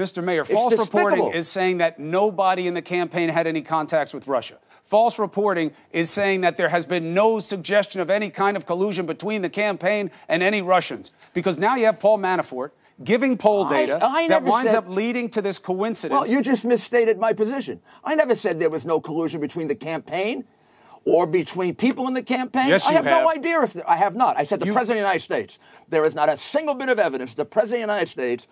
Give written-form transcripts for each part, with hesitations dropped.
Mr. Mayor, false reporting is saying that nobody in the campaign had any contacts with Russia. False reporting is saying that there has been no suggestion of any kind of collusion between the campaign and any Russians. Because now you have Paul Manafort giving poll data that winds up leading to this coincidence. Well, you just misstated my position. I never said there was no collusion between the campaign or between people in the campaign. Yes, you have. I have no idea if I have not. I said the President of the United States. There is not a single bit of evidence the President of the United States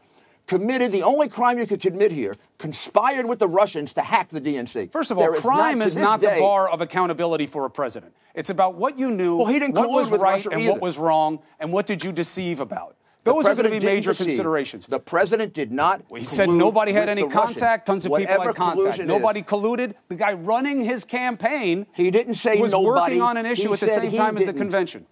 committed the only crime you could commit here, conspired with the Russians to hack the DNC. First of all, crime is not the bar of accountability for a president. It's about what you knew, what was right and what was wrong, and what did you deceive about. Those are going to be major considerations. The president did not. He said nobody had any contact. Tons of people had contact. Nobody colluded. The guy running his campaign he didn't say was nobody. Working on an issue at the same time as the convention.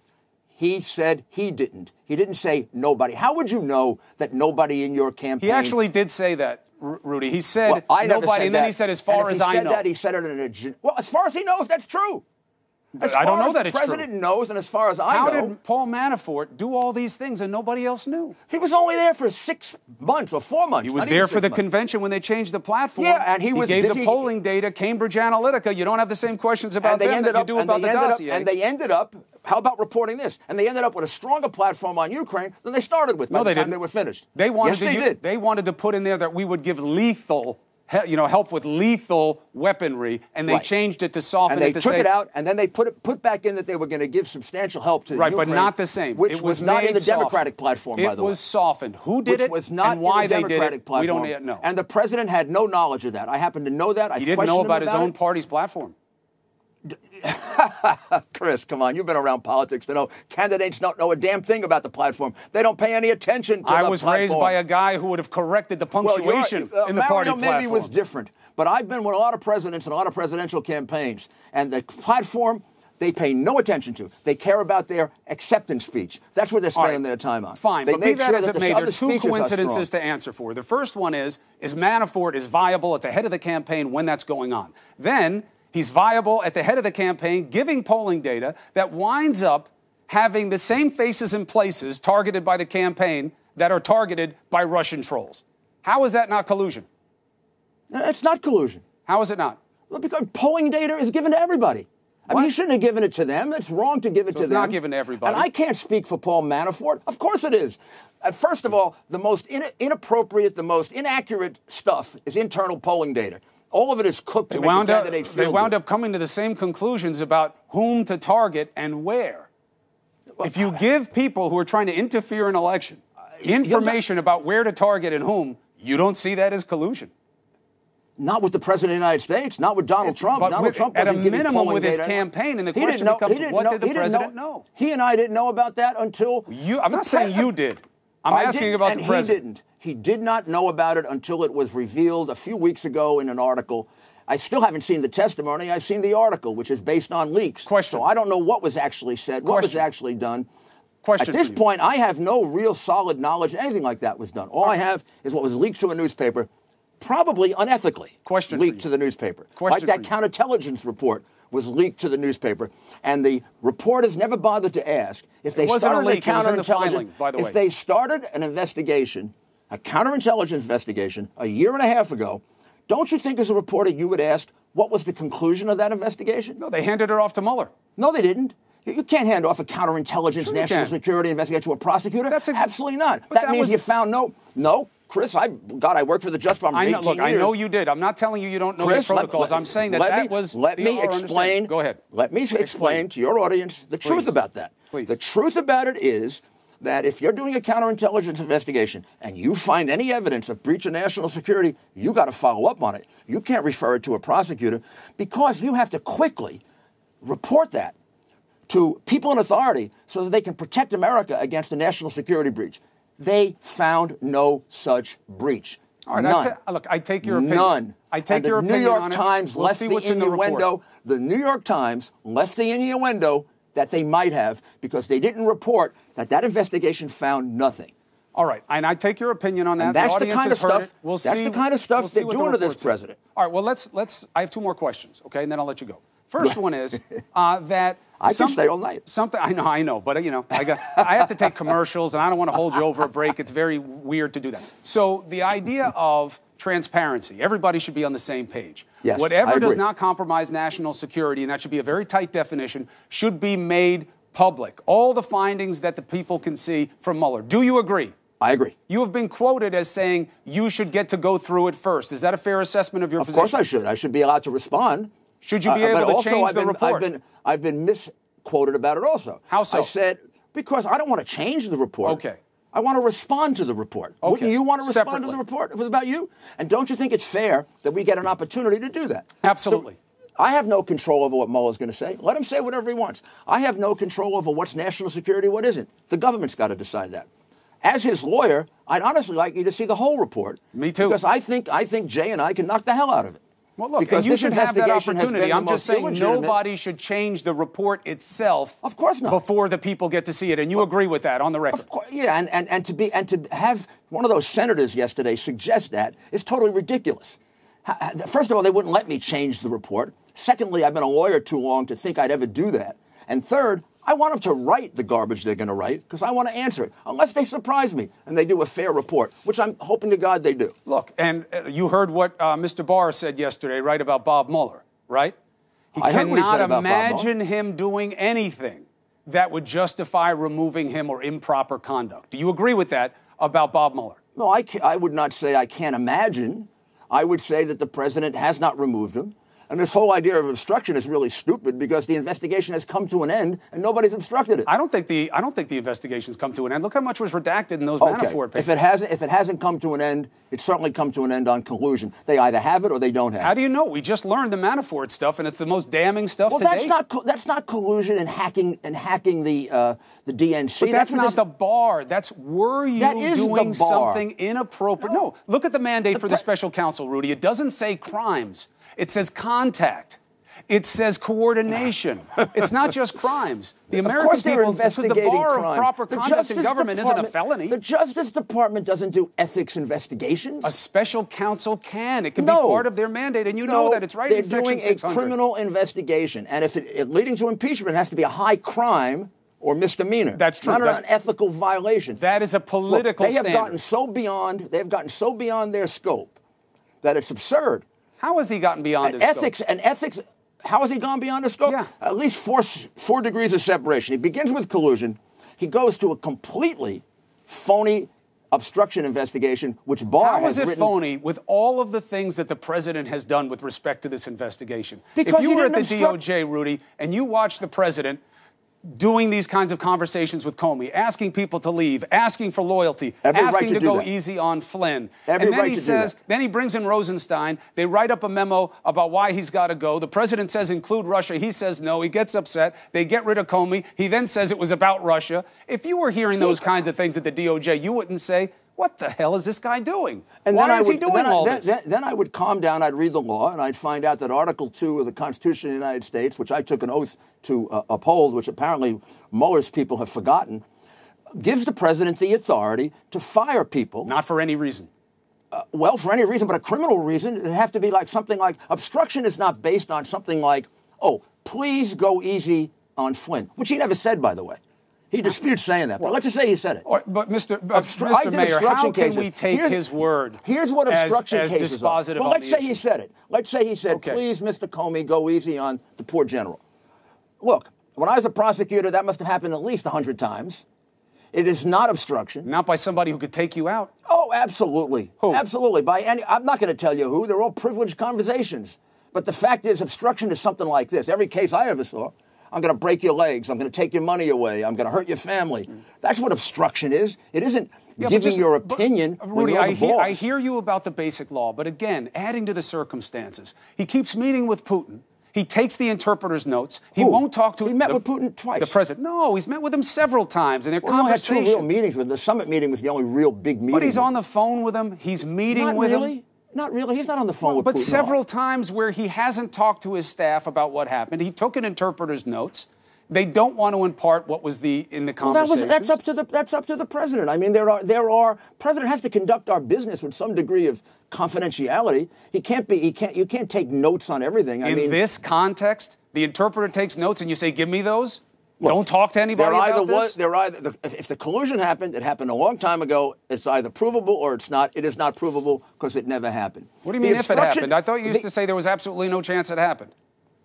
He said he didn't. He didn't say nobody. How would you know that nobody in your campaign? He actually did say that, Rudy. He said nobody, and then he said, as far as I know. He said it in a... Well, as far as he knows, that's true. I don't know that it's true. The president knows, and as far as I know... How did Paul Manafort do all these things and nobody else knew? He was only there for 6 months or 4 months. He was there for the convention when they changed the platform. Yeah, and he gave the polling data, Cambridge Analytica. You don't have the same questions about them that you do about the dossier. And they ended up... How about reporting this? And they ended up with a stronger platform on Ukraine than they started with by the time they were finished. They wanted yes, they did. They wanted to put in there that we would give lethal, help with lethal weaponry, and they changed it to soften it to say... And they took it out, and then they put back in that they were going to give substantial help to Ukraine. Right, but not the same. Which was not in the Democratic platform, by the way. It was softened. Who did it and why they did it, we don't yet know. And the president had no knowledge of that. I happen to know that. He didn't know about his own party's platform. Chris, come on. You've been around politics to know candidates don't know a damn thing about the platform. They don't pay any attention to the platform. I was raised by a guy who would have corrected the punctuation in the party platform. Maybe was different, but I've been with a lot of presidents and a lot of presidential campaigns, and the platform they pay no attention to. They care about their acceptance speech. That's what they're spending their time on. Fine, they but be that as it may, there are two coincidences to answer for. The first one is Manafort is viable at the head of the campaign when that's going on. Then he's viable at the head of the campaign, giving polling data that winds up having the same faces and places targeted by the campaign that are targeted by Russian trolls. How is that not collusion? It's not collusion. How is it not? Well, because polling data is given to everybody. I mean, you shouldn't have given it to them. It's wrong to give it to them. It's not given to everybody. And I can't speak for Paul Manafort. Of course it is. First of all, the most inappropriate, the most inaccurate stuff is internal polling data. All of it is cooked to make the candidate feel good. They wound up coming to the same conclusions about whom to target and where. If you give people who are trying to interfere in an election information about where to target and whom, you don't see that as collusion. Not with the President of the United States, not with Donald Trump. Donald Trump at a wasn't giving minimum polling with his data. campaign, and the question becomes, what did the president know? He and I didn't know about that until... I'm not saying you did. I'm asking about the president. He didn't. He did not know about it until it was revealed a few weeks ago in an article. I still haven't seen the testimony. I've seen the article, which is based on leaks. So I don't know what was actually said, what was actually done. At this point, I have no real solid knowledge anything like that was done. All I have is what was leaked to a newspaper, probably unethically leaked to the newspaper. Like that counterintelligence report was leaked to the newspaper, and the reporters never bothered to ask if they started a counterintelligence. If they started an investigation, a counterintelligence investigation, a year and a half ago, don't you think as a reporter you would ask what was the conclusion of that investigation? No, they handed it off to Mueller. No, they didn't. You can't hand off a counterintelligence national security investigation to a prosecutor. Absolutely not. That means you found no. Chris, I worked for the Justice Department for 18 years. I know you did. I'm not telling you don't know the protocols. I'm saying that was Let me explain. Go ahead. Let me explain to your audience the truth about that. Please. The truth about it is that if you're doing a counterintelligence investigation and you find any evidence of breach of national security, you got to follow up on it. You can't refer it to a prosecutor because you have to quickly report that to people in authority so that they can protect America against a national security breach. They found no such breach. All right, None. Look, I take your opinion. None. I take your opinion on it. The New York Times left the innuendo. The New York Times left the innuendo that they might have because they didn't report that investigation found nothing. All right, and I take your opinion on that. And that's the kind of stuff. That's the kind of stuff they're doing to this president. All right, well, let's. I have two more questions, okay, and then I'll let you go. First one is that I can stay all night. I know, but I have to take commercials, and I don't want to hold you over a break. It's very weird to do that. So the idea of transparency, everybody should be on the same page. Yes, whatever does not compromise national security, and that should be a very tight definition, should be made public. All the findings that the people can see from Mueller. Do you agree? I agree. You have been quoted as saying you should get to go through it first. Is that a fair assessment of your position? Of course I should. I should be allowed to respond. Should you be able to change the report? I've been misquoted about it also. How so? I said, because I don't want to change the report. Okay. I want to respond to the report. Okay. Wouldn't you want to respond Separately. to the report if it was about you? And don't you think it's fair that we get an opportunity to do that? Absolutely. I have no control over what Mueller's going to say. Let him say whatever he wants. I have no control over what's national security, what isn't. The government's got to decide that. As his lawyer, I'd honestly like you to see the whole report. Me too. Because I think Jay and I can knock the hell out of it. Well, look, because and you should have that opportunity. I'm just saying nobody should change the report itself. Of course not. Before the people get to see it, and you agree with that on the record. Of course, yeah, and to have one of those senators yesterday suggest that is totally ridiculous. First of all, they wouldn't let me change the report. Secondly, I've been a lawyer too long to think I'd ever do that. And third, I want them to write the garbage they're going to write because I want to answer it, unless they surprise me and they do a fair report, which I'm hoping to God they do. Look, and you heard what Mr. Barr said yesterday, right, about Bob Mueller, right? He cannot imagine him doing anything that would justify removing him or improper conduct. Do you agree with that about Bob Mueller? No, I would not say I can't imagine. I would say that the president has not removed him. And this whole idea of obstruction is really stupid because the investigation has come to an end and nobody's obstructed it. I don't think the investigation's come to an end. Look how much was redacted in those Manafort papers. If it hasn't come to an end, it's certainly come to an end on collusion. They either have it or they don't have it. How do you know? We just learned the Manafort stuff, and it's the most damning stuff to date. That's not collusion and hacking the DNC. But that's not the bar. Were you doing something inappropriate? No. Look at the mandate for the special counsel, Rudy. It doesn't say crimes. It says contact. It says coordination. It's not just crimes. The American people, because the bar of proper conduct in government isn't a felony. The Justice Department doesn't do ethics investigations. A special counsel can. It can be part of their mandate, and you know that. It's right in Section 600. They're doing a criminal investigation, and if it leading to impeachment, it has to be a high crime or misdemeanor. That's true. Not an ethical violation. That is a political standard. They have gotten so beyond their scope that it's absurd. How has he gotten beyond his scope? Ethics, how has he gone beyond his scope? Yeah. At least four degrees of separation. He begins with collusion. He goes to a completely phony obstruction investigation, which Barr has written. How is it phony with all of the things that the president has done with respect to this investigation? Because if you were at the DOJ, Rudy, and you watched the president doing these kinds of conversations with Comey, asking people to leave, asking for loyalty, asking to go easy on Flynn. And then he brings in Rosenstein. They write up a memo about why he's got to go. The president says include Russia. He says no. He gets upset. They get rid of Comey. He then says it was about Russia. If you were hearing those kinds of things at the DOJ, you wouldn't say, what the hell is this guy doing? And why is he doing all this? Then I would calm down, I'd read the law, and I'd find out that Article 2 of the Constitution of the United States, which I took an oath to uphold, which apparently Mueller's people have forgotten, gives the president the authority to fire people. Not for any reason. Well, for any reason, but a criminal reason. It'd have to be like something like, obstruction is not based on something like, oh, please go easy on Flynn, which he never said, by the way. He disputes saying that, but let's just say he said it. But Mr. Mayor, how can we take his word Here's what obstruction as cases dispositive are. Well, let's say he said it. Let's say he said, please, Mr. Comey, go easy on the poor general. Look, when I was a prosecutor, that must have happened at least 100 times. It is not obstruction. Not by somebody who could take you out? Oh, absolutely. Who? Absolutely. I'm not going to tell you who. They're all privileged conversations. But the fact is, obstruction is something like this. Every case I ever saw, I'm going to break your legs. I'm going to take your money away. I'm going to hurt your family. That's what obstruction is. It isn't giving your opinion. Rudy, I hear you about the basic law, but again, adding to the circumstances. He keeps meeting with Putin. He takes the interpreter's notes. He won't talk to him. He met with Putin twice. The president. No, he's met with him several times, and their conversations. We only had 2 real meetings with him. The summit meeting was the only real big meeting. But he's on the phone with him. He's meeting with him. Not really. He's not on the phone with Putin. But several times where he hasn't talked to his staff about what happened. He took an interpreter's notes. They don't want to impart what was in the conversation. Well, that's up to the president. I mean, president has to conduct our business with some degree of confidentiality. You can't take notes on everything. In this context, the interpreter takes notes and you say, "Give me those." Look, don't talk to anybody about this? If the collusion happened, it happened a long time ago. It's either provable or it's not. It is not provable because it never happened. What do you mean if it happened? I thought you used to say there was absolutely no chance it happened.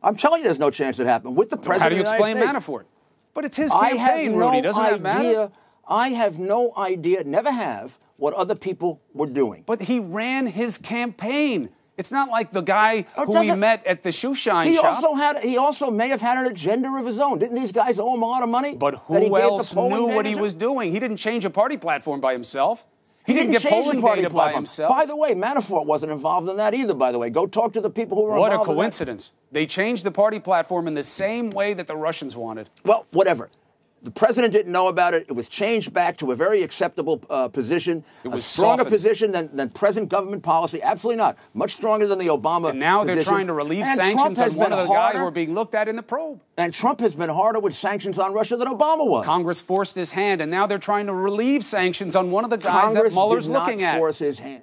I'm telling you there's no chance it happened. With the president How do you explain of the United States. Manafort? But it's his campaign, Rudy. Doesn't that matter? I have no idea, never have, what other people were doing. But he ran his campaign. It's not like the guy who he met at the shoe shine shop. He also may have had an agenda of his own. Didn't these guys owe him a lot of money? But who else knew what he was doing? He didn't change a party platform by himself. He didn't get polling data by himself. By the way, Manafort wasn't involved in that either, by the way. Go talk to the people who were involved in that. What a coincidence. They changed the party platform in the same way that the Russians wanted. Well, whatever. The president didn't know about it. It was changed back to a very acceptable position, a stronger position than present government policy. Absolutely not. Much stronger than the Obama And now position. they're trying to relieve sanctions on one of the guys who are being looked at in the probe. And Trump has been harder with sanctions on Russia than Obama was. Congress forced his hand, and now they're trying to relieve sanctions on one of the guys that Mueller's looking at. Congress did not force his hand.